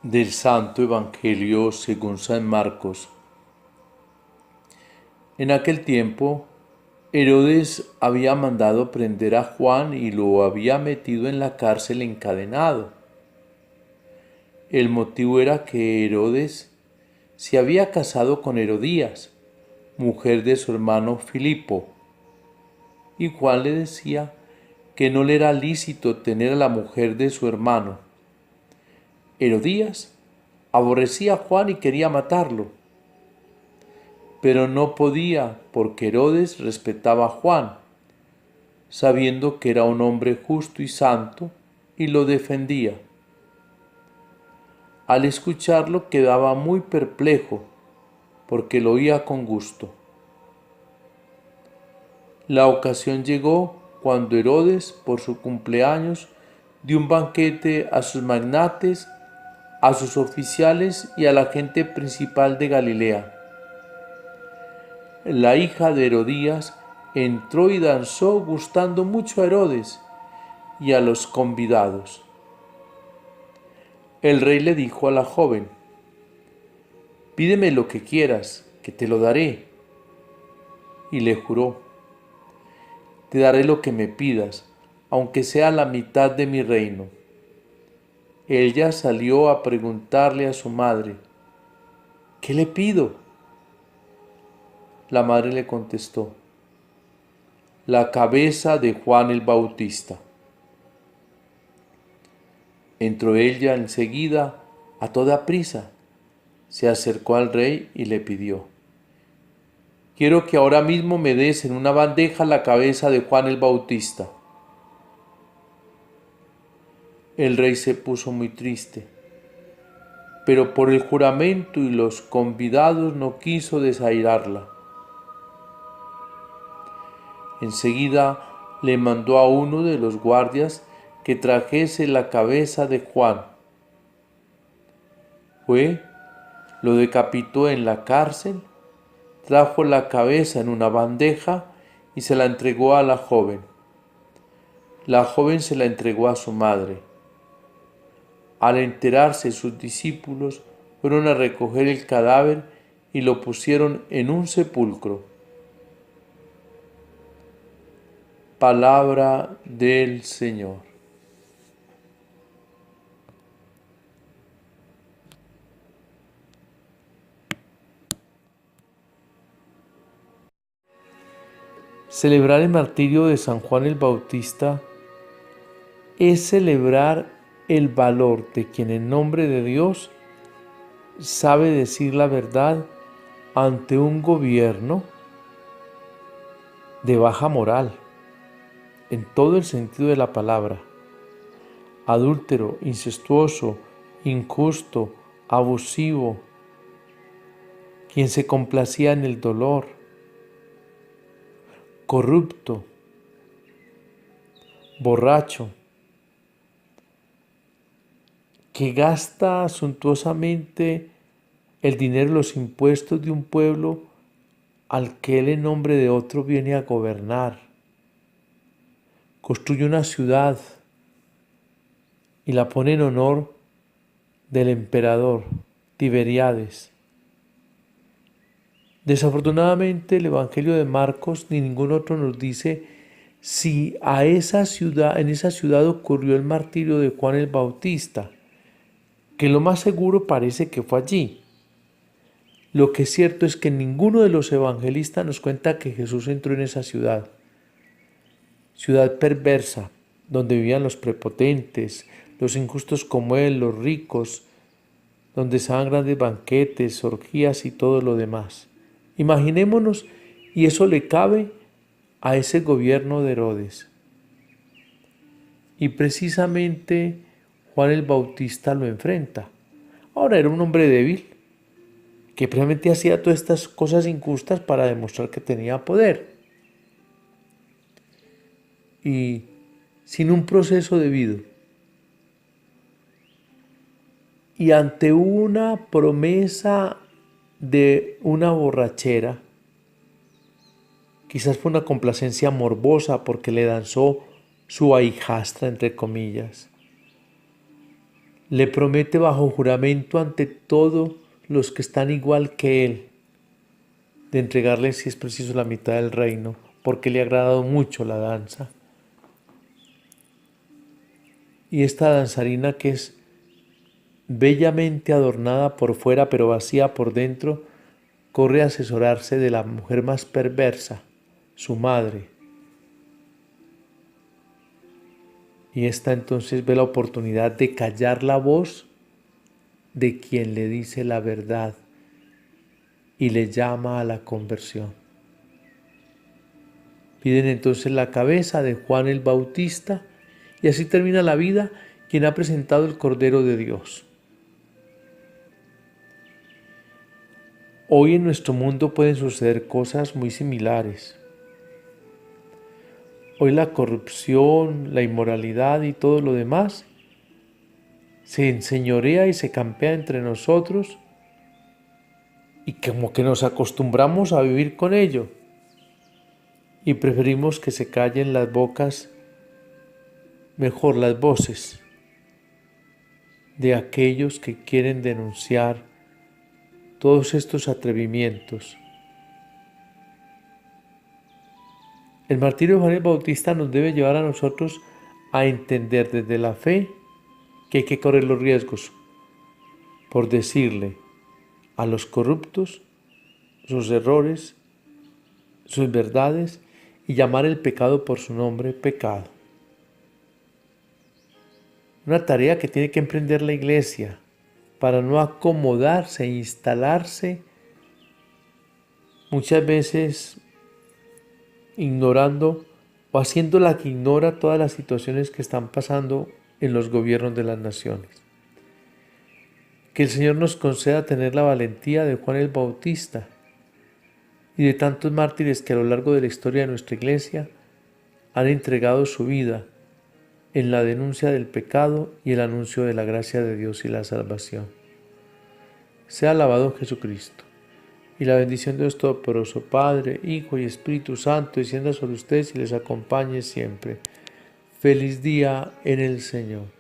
Del Santo Evangelio según San Marcos. En aquel tiempo, Herodes había mandado prender a Juan y lo había metido en la cárcel encadenado. El motivo era que Herodes se había casado con Herodías, mujer de su hermano Filipo, y Juan le decía que no le era lícito tener a la mujer de su hermano. Herodías aborrecía a Juan y quería matarlo, pero no podía porque Herodes respetaba a Juan, sabiendo que era un hombre justo y santo, y lo defendía. Al escucharlo quedaba muy perplejo, porque lo oía con gusto. La ocasión llegó cuando Herodes, por su cumpleaños, dio un banquete a sus magnates, a sus oficiales y a la gente principal de Galilea. La hija de Herodías entró y danzó gustando mucho a Herodes y a los convidados. El rey le dijo a la joven: «Pídeme lo que quieras, que te lo daré». Y le juró: «Te daré lo que me pidas, aunque sea la mitad de mi reino». Ella salió a preguntarle a su madre: «¿Qué le pido?». La madre le contestó: «La cabeza de Juan el Bautista». Entró ella enseguida a toda prisa, se acercó al rey y le pidió: «Quiero que ahora mismo me des en una bandeja la cabeza de Juan el Bautista». El rey se puso muy triste, pero por el juramento y los convidados no quiso desairarla. Enseguida le mandó a uno de los guardias que trajese la cabeza de Juan. Fue, lo decapitó en la cárcel, trajo la cabeza en una bandeja y se la entregó a la joven. La joven se la entregó a su madre. Al enterarse, sus discípulos fueron a recoger el cadáver y lo pusieron en un sepulcro. Palabra del Señor. Celebrar el martirio de San Juan el Bautista es celebrar el valor de quien en nombre de Dios sabe decir la verdad ante un gobierno de baja moral, en todo el sentido de la palabra. Adúltero, incestuoso, injusto, abusivo, quien se complacía en el dolor, corrupto, borracho, que gasta suntuosamente el dinero y los impuestos de un pueblo al que él en nombre de otro viene a gobernar. Construye una ciudad y la pone en honor del emperador Tiberíades. Desafortunadamente el Evangelio de Marcos ni ningún otro nos dice si en esa ciudad ocurrió el martirio de Juan el Bautista, que lo más seguro parece que fue allí. Lo que es cierto es que ninguno de los evangelistas nos cuenta que Jesús entró en esa ciudad perversa, donde vivían los prepotentes, los injustos como él, los ricos, donde se daban grandes banquetes, orgías y todo lo demás. Imaginémonos, y eso le cabe a ese gobierno de Herodes. Y precisamente Juan el Bautista lo enfrenta. Ahora era un hombre débil, que precisamente hacía todas estas cosas injustas para demostrar que tenía poder. Y sin un proceso debido. Y ante una promesa de una borrachera, quizás fue una complacencia morbosa porque le danzó su ahijastra, entre comillas, le promete bajo juramento ante todos los que están igual que él, de entregarle si es preciso la mitad del reino, porque le ha agradado mucho la danza. Y esta danzarina, que es bellamente adornada por fuera pero vacía por dentro, corre a asesorarse de la mujer más perversa, su madre. Y esta entonces ve la oportunidad de callar la voz de quien le dice la verdad y le llama a la conversión. Piden entonces la cabeza de Juan el Bautista y así termina la vida quien ha presentado el Cordero de Dios. Hoy en nuestro mundo pueden suceder cosas muy similares. Hoy la corrupción, la inmoralidad y todo lo demás se enseñorea y se campea entre nosotros y como que nos acostumbramos a vivir con ello y preferimos que se callen las bocas, mejor las voces de aquellos que quieren denunciar todos estos atrevimientos. El martirio de Juan el Bautista nos debe llevar a nosotros a entender desde la fe que hay que correr los riesgos por decirle a los corruptos sus errores, sus verdades y llamar el pecado por su nombre, pecado. Una tarea que tiene que emprender la Iglesia para no acomodarse e instalarse muchas veces ignorando o haciendo la que ignora todas las situaciones que están pasando en los gobiernos de las naciones. Que el Señor nos conceda tener la valentía de Juan el Bautista y de tantos mártires que a lo largo de la historia de nuestra Iglesia han entregado su vida en la denuncia del pecado y el anuncio de la gracia de Dios y la salvación. Sea alabado Jesucristo. Y la bendición de Dios Todopoderoso, Padre, Hijo y Espíritu Santo, descienda sobre ustedes y les acompañe siempre. Feliz día en el Señor.